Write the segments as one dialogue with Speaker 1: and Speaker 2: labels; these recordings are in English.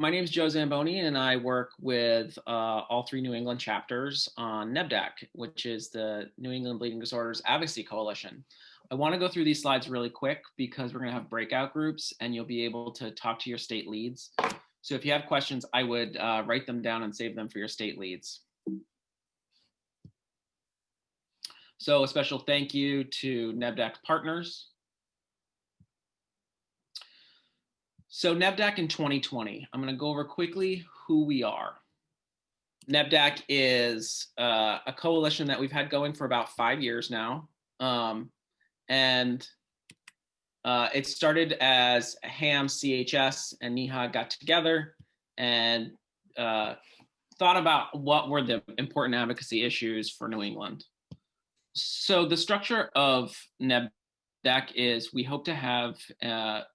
Speaker 1: My name is Joe Zamboni, and I work with all three New England chapters on NEBDAC, which is the New England Bleeding Disorders Advocacy Coalition. I want to go through these slides really quick because we're going to have breakout groups and you'll be able to talk to your state leads. So if you have questions, I would write them down and save them for your state leads. So a special thank you to NEBDAC partners. So NEBDAC in 2020, I'm going to go over quickly who we are. NEBDAC is a coalition that we've had going for about 5 years now. It started as HAM, CHS, and NEHA got together and thought about what were the important advocacy issues for New England. So the structure of NEBDAC is we hope to have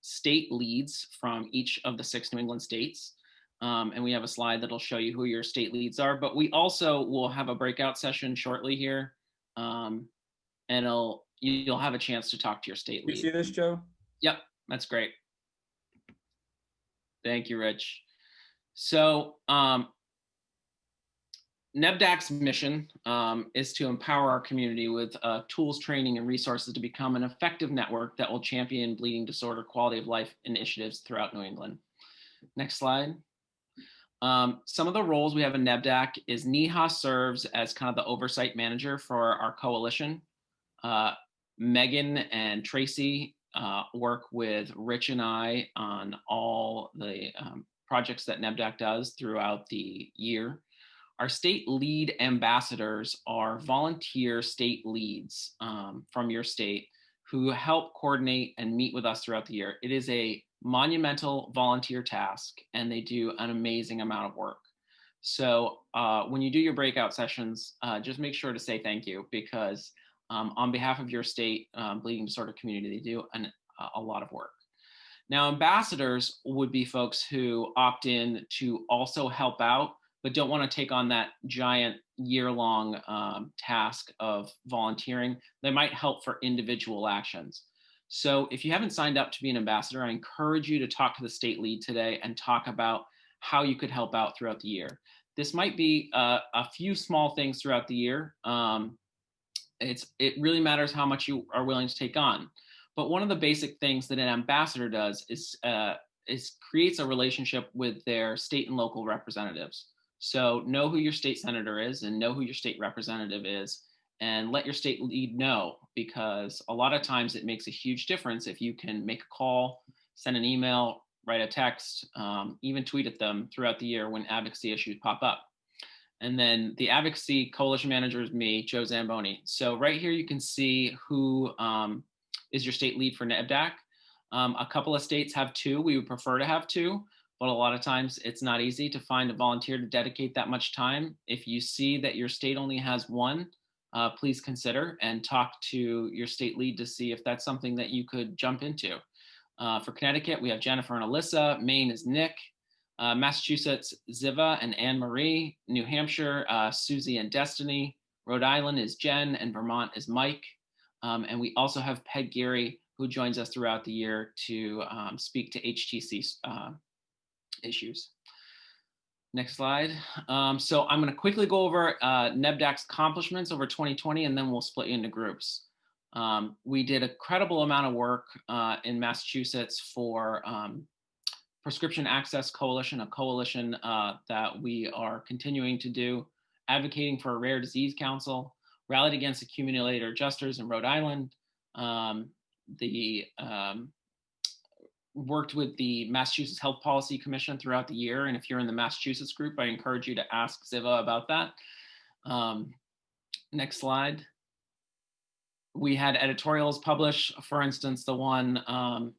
Speaker 1: state leads from each of the 6 New England states. And we have a slide that'll show you who your state leads are, but we also will have a breakout session shortly here. And you'll have a chance to talk to your state lead.
Speaker 2: You see this, Joe?
Speaker 1: Yep, that's great. Thank you, Rich. So NEBDAC's mission is to empower our community with tools, training, and resources to become an effective network that will champion bleeding disorder quality of life initiatives throughout New England. Next slide. Some of the roles we have in NEBDAC is NEHA serves as kind of the oversight manager for our coalition. Megan and Tracy work with Rich and I on all the projects that NEBDAC does throughout the year. Our state lead ambassadors are volunteer state leads from your state who help coordinate and meet with us throughout the year. It is a monumental volunteer task and they do an amazing amount of work. So when you do your breakout sessions, just make sure to say thank you because on behalf of your state bleeding disorder community, they do a lot of work. Now, ambassadors would be folks who opt in to also help out, but don't want to take on that giant year-long task of volunteering. They might help for individual actions. So if you haven't signed up to be an ambassador, I encourage you to talk to the state lead today and talk about how you could help out throughout the year. This might be a few small things throughout the year. It really matters how much you are willing to take on. But one of the basic things that an ambassador does is creates a relationship with their state and local representatives. So know who your state senator is and know who your state representative is and let your state lead know, because a lot of times it makes a huge difference if you can make a call, send an email, write a text, even tweet at them throughout the year when advocacy issues pop up. And then the advocacy coalition manager is me, Joe Zamboni. So right here you can see who is your state lead for NEBDAC. A couple of states have 2. We would prefer to have 2. But a lot of times it's not easy to find a volunteer to dedicate that much time. If you see that your state only has 1, please consider and talk to your state lead to see if that's something that you could jump into. For Connecticut, we have Jennifer and Alyssa. Maine is Nick. Massachusetts, Ziva and Anne Marie. New Hampshire, Susie and Destiny. Rhode Island is Jen and Vermont is Mike. And we also have Peg Geary, who joins us throughout the year to speak to HTC issues. Next slide. So I'm going to quickly go over NEBDAC's accomplishments over 2020, and then we'll split you into groups. We did a credible amount of work in Massachusetts for Prescription Access Coalition, a coalition that we are continuing to do, advocating for a rare disease council, rallied against accumulator adjusters in Rhode Island, worked with the Massachusetts Health Policy Commission throughout the year. And if you're in the Massachusetts group, I encourage you to ask Ziva about that. Next slide. We had editorials published, for instance, the one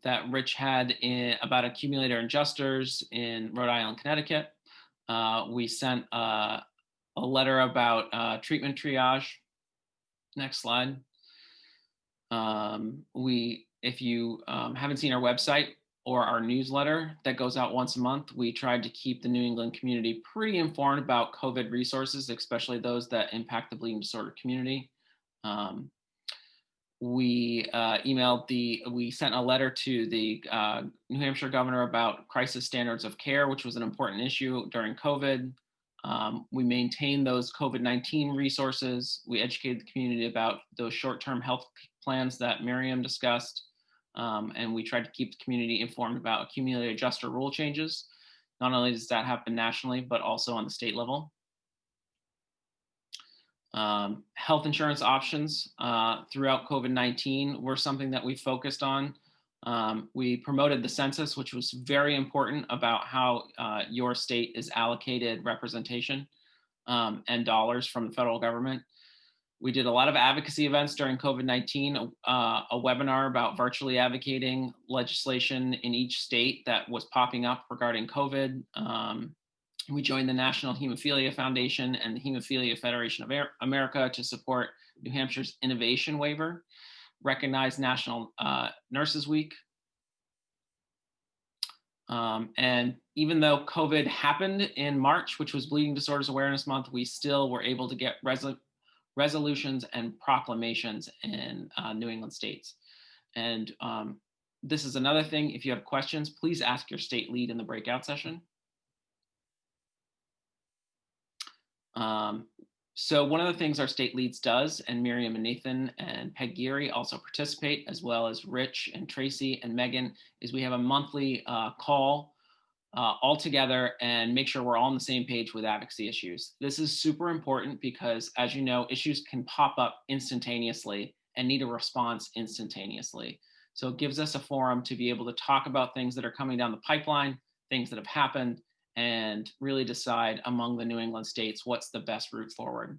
Speaker 1: that Rich had about accumulator adjusters in Rhode Island, Connecticut. We sent a letter about treatment triage. Next slide. If you haven't seen our website or our newsletter that goes out once a month, we tried to keep the New England community pretty informed about COVID resources, especially those that impact the bleeding disorder community. We we sent a letter to the New Hampshire governor about crisis standards of care, which was an important issue during COVID. We maintained those COVID-19 resources. We educated the community about those short-term health plans that Miriam discussed. And we tried to keep the community informed about accumulated adjuster rule changes. Not only does that happen nationally, but also on the state level. Health insurance options throughout COVID-19 were something that we focused on. We promoted the census, which was very important about how your state is allocated representation and dollars from the federal government. We did a lot of advocacy events during COVID-19, a webinar about virtually advocating legislation in each state that was popping up regarding COVID. We joined the National Hemophilia Foundation and the Hemophilia Federation of America to support New Hampshire's Innovation Waiver, recognized National Nurses Week. And even though COVID happened in March, which was Bleeding Disorders Awareness Month, we still were able to get resolutions and proclamations in New England states. And this is another thing, if you have questions, please ask your state lead in the breakout session. So one of the things our state leads does, and Miriam and Nathan and Peg Geary also participate, as well as Rich and Tracy and Megan, is we have a monthly call all together and make sure we're all on the same page with advocacy issues. This is super important because, as you know, issues can pop up instantaneously and need a response instantaneously. So it gives us a forum to be able to talk about things that are coming down the pipeline, things that have happened, and really decide among the New England states what's the best route forward.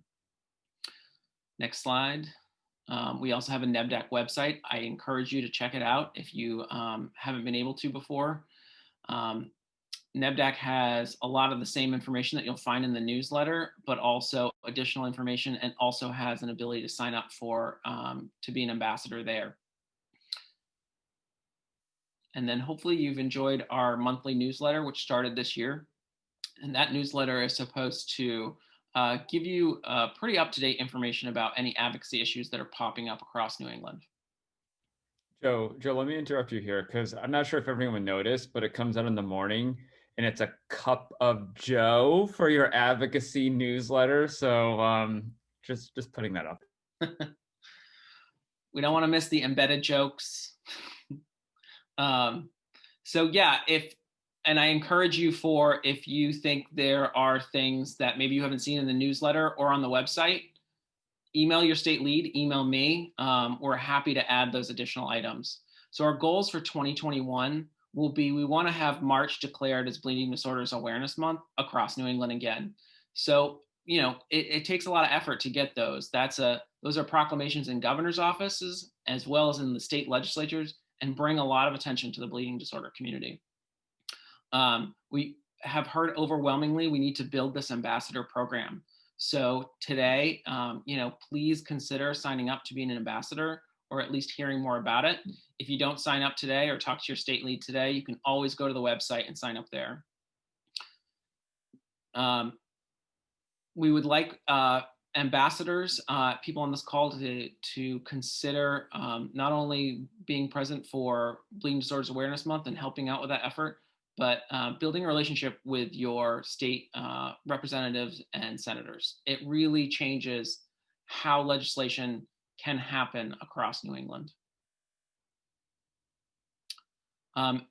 Speaker 1: Next slide. We also have a NEBDAC website. I encourage you to check it out if you haven't been able to before. NEBDAC has a lot of the same information that you'll find in the newsletter, but also additional information, and also has an ability to sign up for to be an ambassador there. And then hopefully you've enjoyed our monthly newsletter, which started this year. And that newsletter is supposed to give you pretty up-to-date information about any advocacy issues that are popping up across New England.
Speaker 2: Joe, let me interrupt you here because I'm not sure if everyone noticed, but it comes out in the morning and it's a cup of Joe for your advocacy newsletter. So just putting that up.
Speaker 1: We don't want to miss the embedded jokes. So yeah, and I encourage you if you think there are things that maybe you haven't seen in the newsletter or on the website, email your state lead, email me. We're happy to add those additional items. So our goals for 2021 will be, we want to have March declared as Bleeding Disorders Awareness Month across New England again. So, you know, it takes a lot of effort to get those. Those are proclamations in governor's offices as well as in the state legislatures, and bring a lot of attention to the bleeding disorder community. We have heard overwhelmingly we need to build this ambassador program. So today, you know, please consider signing up to be an ambassador, or at least hearing more about it. If you don't sign up today or talk to your state lead today, you can always go to the website and sign up there. We would like ambassadors, people on this call to consider not only being present for Bleeding Disorders Awareness Month and helping out with that effort, but building a relationship with your state representatives and senators. It really changes how legislation can happen across New England.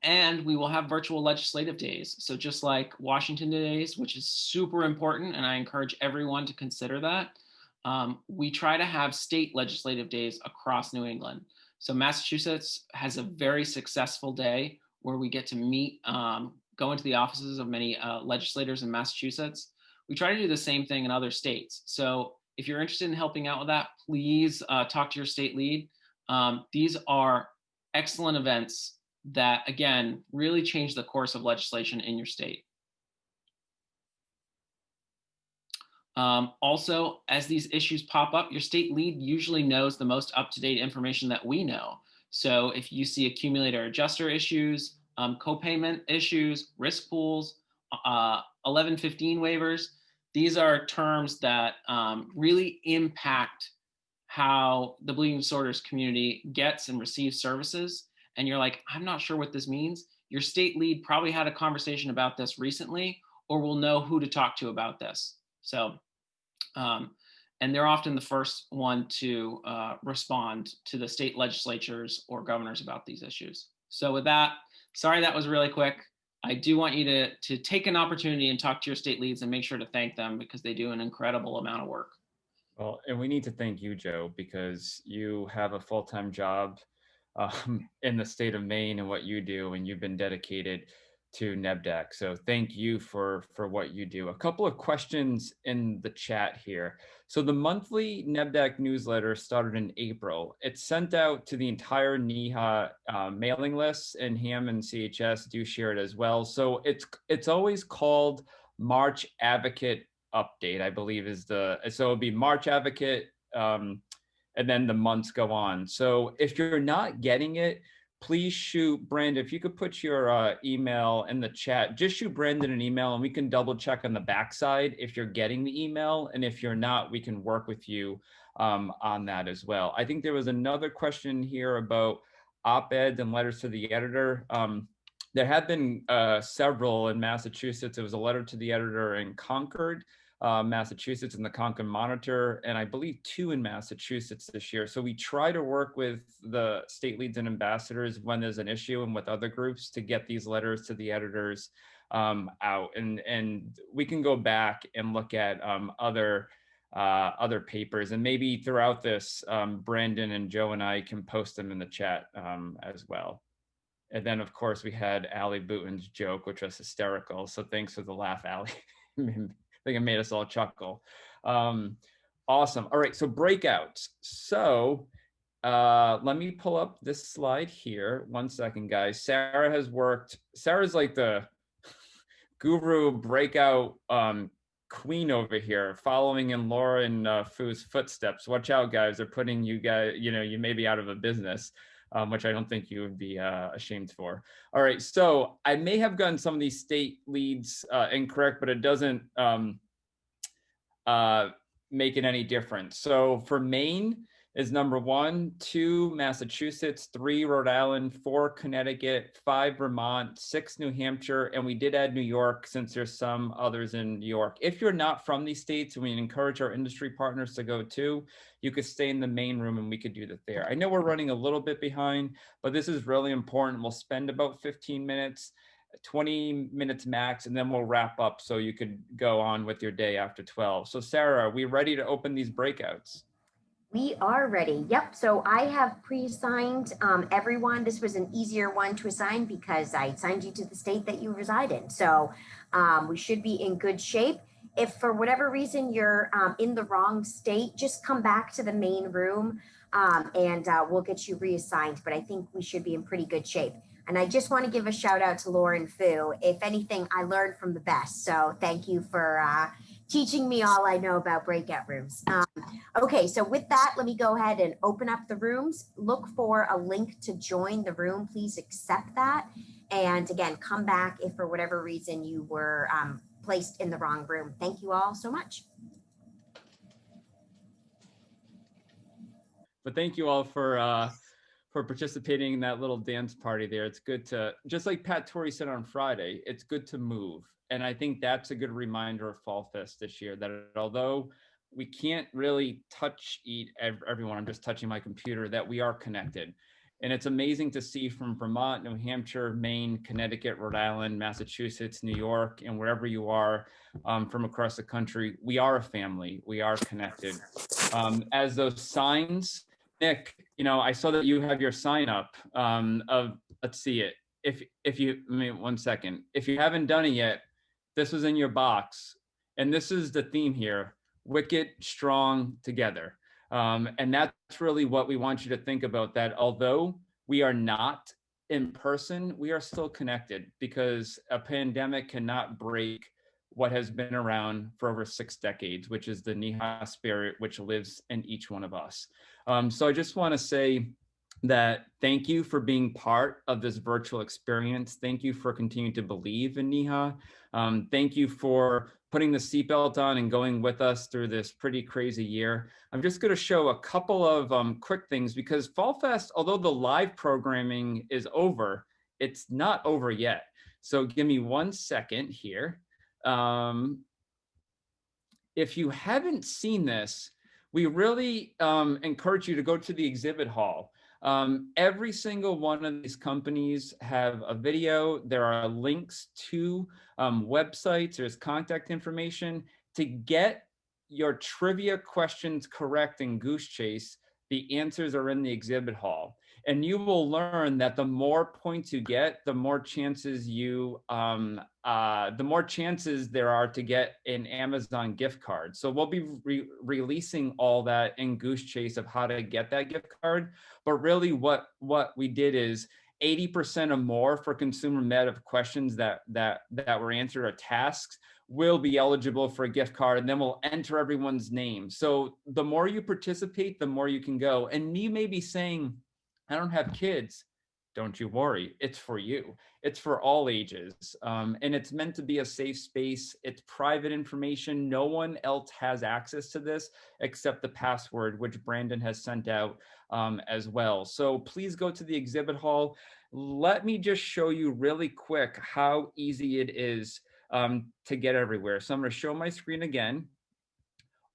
Speaker 1: And we will have virtual legislative days. So just like Washington days, which is super important, and I encourage everyone to consider that, we try to have state legislative days across New England. So Massachusetts has a very successful day where we get to meet, go into the offices of many legislators in Massachusetts. We try to do the same thing in other states. So if you're interested in helping out with that, please talk to your state lead. These are excellent events that, again, really change the course of legislation in your state. Also, as these issues pop up, your state lead usually knows the most up-to-date information that we know. So if you see accumulator adjuster issues, co-payment issues, risk pools, 1115 waivers, these are terms that really impact how the bleeding disorders community gets and receives services, and you're like, I'm not sure what this means, your state lead probably had a conversation about this recently or will know who to talk to about this. So, and they're often the first one to respond to the state legislatures or governors about these issues. So with that, sorry that was really quick. I do want you to take an opportunity and talk to your state leads and make sure to thank them because they do an incredible amount of work.
Speaker 2: Well, and we need to thank you, Joe, because you have a full-time job in the state of Maine and what you do, and you've been dedicated to NEBDAC. So thank you for what you do. A couple of questions in the chat here. So the monthly NEBDAC newsletter started in April. It's sent out to the entire NEHA mailing list, and HAM and CHS do share it as well. So it's always called March Advocate Update, I believe is so it'll be March Advocate, and then the months go on. So if you're not getting it, please shoot Brandon. If you could put your email in the chat, just shoot Brandon an email and we can double check on the backside if you're getting the email. And if you're not, we can work with you on that as well. I think there was another question here about op-eds and letters to the editor. There have been several in Massachusetts. It was a letter to the editor in Concord, Massachusetts, and the Concord Monitor, and I believe 2 in Massachusetts this year. So we try to work with the state leads and ambassadors when there's an issue and with other groups to get these letters to the editors out. And we can go back and look at other papers, and maybe throughout this, Brandon and Joe and I can post them in the chat as well. And then, of course, we had Allie Booton's joke, which was hysterical. So thanks for the laugh, Allie. I think it made us all chuckle. Awesome. All right, so breakouts. So let me pull up this slide here. 1 second, guys. Sarah's like the guru breakout queen over here, following in Laura and Fu's footsteps. Watch out, guys. They're putting you guys, you may be out of a business. Which I don't think you would be ashamed for. All right, so I may have gotten some of these state leads incorrect, but it doesn't make it any difference. So for Maine is number 1, 2 Massachusetts, 3 Rhode Island, 4 Connecticut, 5 Vermont, 6 New Hampshire, and we did add New York since there's some others in New York. If you're not from these states, and we encourage our industry partners to go too, you could stay in the main room and we could do that there. I know we're running a little bit behind, but this is really important. We'll spend about 15 minutes, 20 minutes max, and then we'll wrap up so you could go on with your day after 12. So Sarah, are we ready to open these breakouts?
Speaker 3: We are ready. Yep. So I have pre-assigned everyone. This was an easier one to assign because I assigned you to the state that you reside in. So we should be in good shape. If for whatever reason you're in the wrong state, just come back to the main room and we'll get you reassigned. But I think we should be in pretty good shape. And I just want to give a shout out to Laura and Fu. If anything, I learned from the best. So thank you for teaching me all I know about breakout rooms. Okay, so with that, let me go ahead and open up the rooms. Look for a link to join the room. Please accept that. And again, come back if for whatever reason you were placed in the wrong room. Thank you all so much.
Speaker 2: But thank you all for participating in that little dance party there. It's good to, just like Pat Torrey said on Friday, it's good to move. And I think that's a good reminder of FallFest this year, that although we can't really touch everyone, I'm just touching my computer, that we are connected. And it's amazing to see from Vermont, New Hampshire, Maine, Connecticut, Rhode Island, Massachusetts, New York, and wherever you are from across the country, we are a family, we are connected. As those signs, Nick, I saw that you have your sign up of, let's see it. If you, 1 second. If you haven't done it yet, this was in your box. And this is the theme here, wicked, strong, together. And that's really what we want you to think about, that although we are not in person, we are still connected, because a pandemic cannot break what has been around for over 6 decades, which is the NEHA spirit, which lives in each one of us. So I just want to say that thank you for being part of this virtual experience. Thank you for continuing to believe in NEHA. Thank you for putting the seatbelt on and going with us through this pretty crazy year. I'm just going to show a couple of quick things because FallFest, although the live programming is over, it's not over yet. So give me 1 second here. If you haven't seen this, we really encourage you to go to the exhibit hall. Every single one of these companies have a video. There are links to websites. There's contact information. To get your trivia questions correct in Goose Chase, the answers are in the exhibit hall. And you will learn that the more points you get, the more chances there are to get an Amazon gift card. So we'll be releasing all that in Goose Chase of how to get that gift card. But really what we did is 80% or more for consumer med of questions that were answered or tasks will be eligible for a gift card, and then we'll enter everyone's name. So the more you participate, the more you can go. And you may be saying, I don't have kids. Don't you worry, it's for you. It's for all ages. And it's meant to be a safe space. It's private information. No one else has access to this except the password, which Brandon has sent out as well. So please go to the exhibit hall. Let me just show you really quick how easy it is to get everywhere. So I'm going to show my screen again.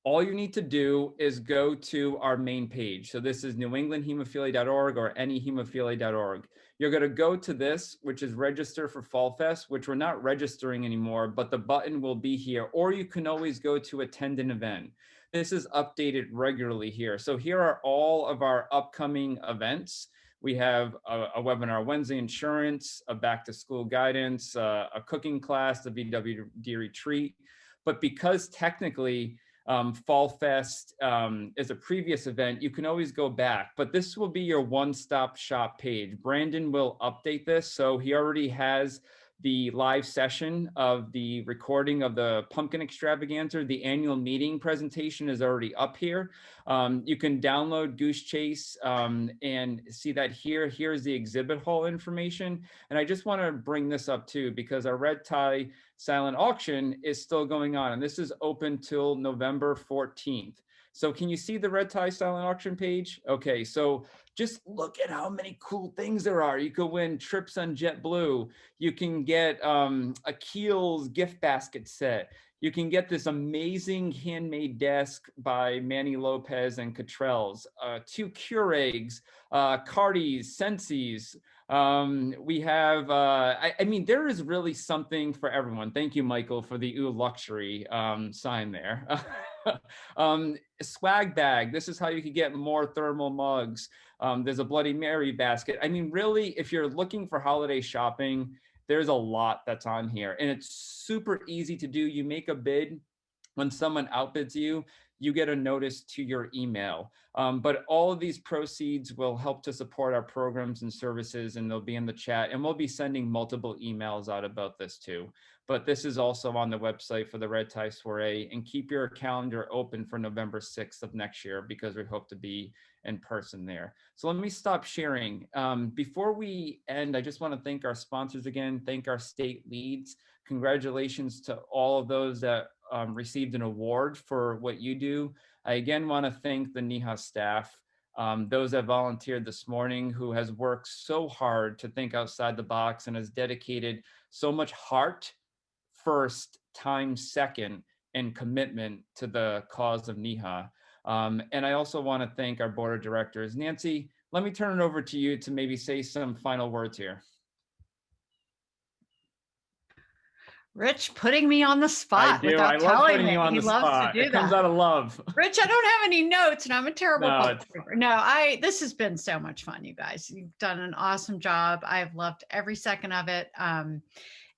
Speaker 2: All you need to do is go to our main page. So this is newenglandhemophilia.org or nehemophilia.org. You're going to go to this, which is register for FallFest, which we're not registering anymore, but the button will be here. Or you can always go to attend an event. This is updated regularly here. So here are all of our upcoming events. We have a webinar Wednesday insurance, a back to school guidance, a cooking class, the VWD retreat. But because technically FallFest is a previous event, you can always go back, but this will be your one-stop shop page. Brandon will update this. So he already has the live session of the recording of the pumpkin extravaganza. The annual meeting presentation is already up here. You can download Goose Chase and see that here. Here's the exhibit hall information. And I just want to bring this up too, because our red tie silent auction is still going on. And this is open till November 14th. So can you see the red tie silent auction page? Okay, so just look at how many cool things there are. You could win trips on JetBlue. You can get a Kiehl's gift basket set. You can get this amazing handmade desk by Manny Lopez and Cottrell's, 2 Keurigs, Cardi's, Sensi's. We have, I mean, there is really something for everyone. Thank you, Michael, for the Ooh Luxury sign there. Swag bag. This is how you could get more thermal mugs. There's a Bloody Mary basket. I mean, really, if you're looking for holiday shopping, there's a lot that's on here, and it's super easy to do. You make a bid. When someone outbids you, you get a notice to your email. But all of these proceeds will help to support our programs and services, and they'll be in the chat. And we'll be sending multiple emails out about this too. But this is also on the website for the Red Tie Soiree. And keep your calendar open for November 6th of next year, because we hope to be in person there. So let me stop sharing. Before we end, I just want to thank our sponsors again, thank our state leads. Congratulations to all of those that received an award for what you do. I again want to thank the NEHA staff, those that volunteered this morning, who has worked so hard to think outside the box and has dedicated so much heart first, time second, and commitment to the cause of NEHA. And I also want to thank our board of directors. Nancy, let me turn it over to you to maybe say some final words here.
Speaker 4: Rich putting me on the spot without telling me. He loves to do that.
Speaker 2: It comes out of love.
Speaker 4: Rich, I don't have any notes, and I'm a terrible publisher. No, this has been so much fun, you guys. You've done an awesome job. I've loved every second of it.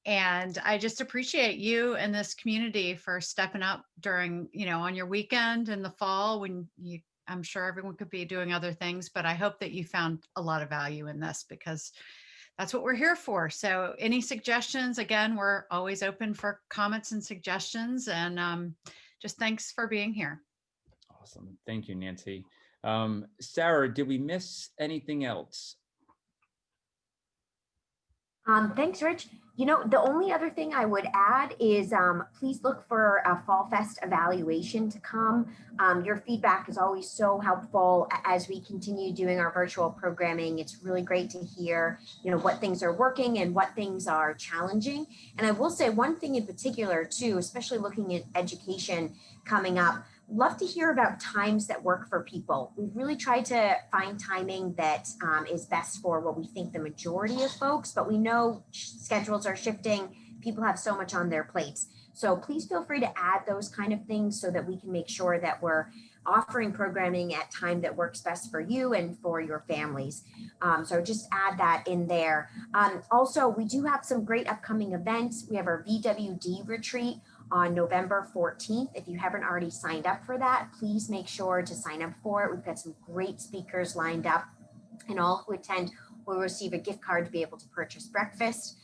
Speaker 4: And I just appreciate you and this community for stepping up during, on your weekend in the fall when I'm sure everyone could be doing other things, but I hope that you found a lot of value in this, because that's what we're here for. So any suggestions, again, we're always open for comments and suggestions, and just thanks for being here.
Speaker 2: Awesome. Thank you, Nancy. Sarah, did we miss anything else?
Speaker 3: Thanks, Rich. You know, the only other thing I would add is please look for a FallFest evaluation to come. Your feedback is always so helpful as we continue doing our virtual programming. It's really great to hear, you know, what things are working and what things are challenging. And I will say one thing in particular too, especially looking at education coming up, love to hear about times that work for people. We've really tried to find timing that is best for what we think the majority of folks, but we know schedules are shifting. People have so much on their plates. So please feel free to add those kind of things so that we can make sure that we're offering programming at time that works best for you and for your families. So just add that in there. Also, we do have some great upcoming events. We have our VWD retreat on November 14th. If you haven't already signed up for that, please make sure to sign up for it. We've got some great speakers lined up, and all who attend will receive a gift card to be able to purchase breakfast.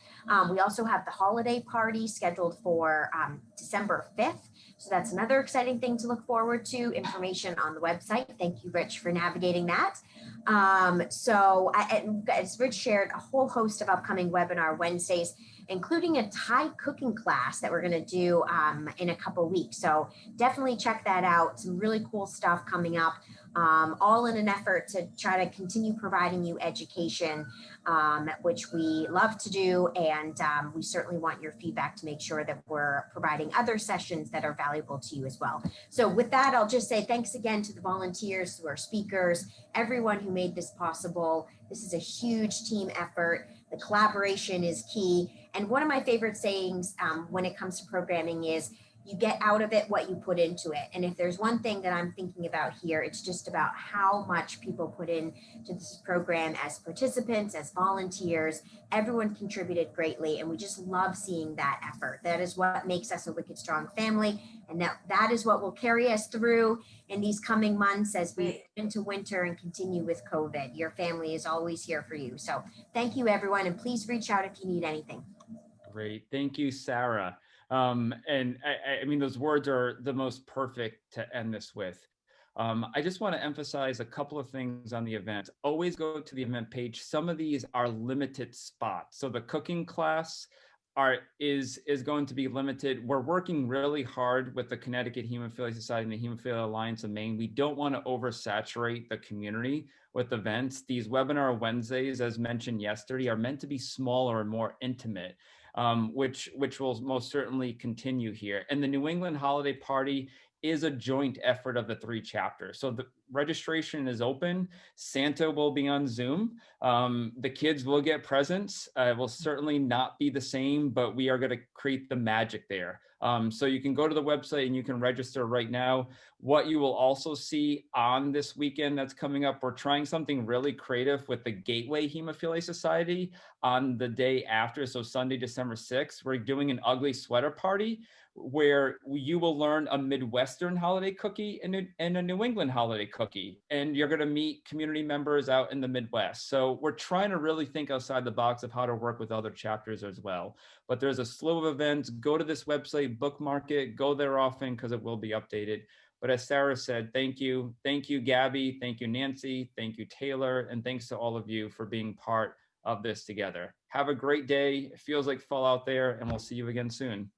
Speaker 3: We also have the holiday party scheduled for December 5th. So that's another exciting thing to look forward to. Information on the website. Thank you, Rich, for navigating that. As Rich shared, a whole host of upcoming webinar Wednesdays, including a Thai cooking class that we're going to do in a couple weeks. So definitely check that out. Some really cool stuff coming up, all in an effort to try to continue providing you education, which we love to do. And we certainly want your feedback to make sure that we're providing other sessions that are valuable to you as well. So with that, I'll just say thanks again to the volunteers, to our speakers, everyone who made this possible. This is a huge team effort. The collaboration is key. And one of my favorite sayings when it comes to programming is you get out of it what you put into it. And if there's one thing that I'm thinking about here, it's just about how much people put into this program as participants, as volunteers. Everyone contributed greatly, and we just love seeing that effort. That is what makes us a Wicked Strong family, and that is what will carry us through in these coming months as we get into winter and continue with COVID. Your family is always here for you. So thank you, everyone, and please reach out if you need anything.
Speaker 2: Great. Thank you, Sarah. And I mean, those words are the most perfect to end this with. I just want to emphasize a couple of things on the event. Always go to the event page. Some of these are limited spots. So the cooking class is going to be limited. We're working really hard with the Connecticut Hemophilia Society and the Hemophilia Alliance of Maine. We don't want to oversaturate the community with events. These webinar Wednesdays, as mentioned yesterday, are meant to be smaller and more intimate. Which will most certainly continue here. And the New England Holiday Party is a joint effort of the 3 chapters. So the registration is open. Santa will be on Zoom. The kids will get presents. It will certainly not be the same, but we are going to create the magic there. So you can go to the website and you can register right now. What you will also see on this weekend that's coming up, we're trying something really creative with the Gateway Hemophilia Society on the day after. So Sunday, December 6th, we're doing an ugly sweater party where you will learn a Midwestern holiday cookie and a New England holiday cookie. And you're going to meet community members out in the Midwest. So we're trying to really think outside the box of how to work with other chapters as well. But there's a slew of events. Go to this website, bookmark it, go there often because it will be updated. But as Sarah said, thank you. Thank you, Gabby. Thank you, Nancy. Thank you, Taylor. And thanks to all of you for being part of this together. Have a great day. It feels like fall out there, and we'll see you again soon.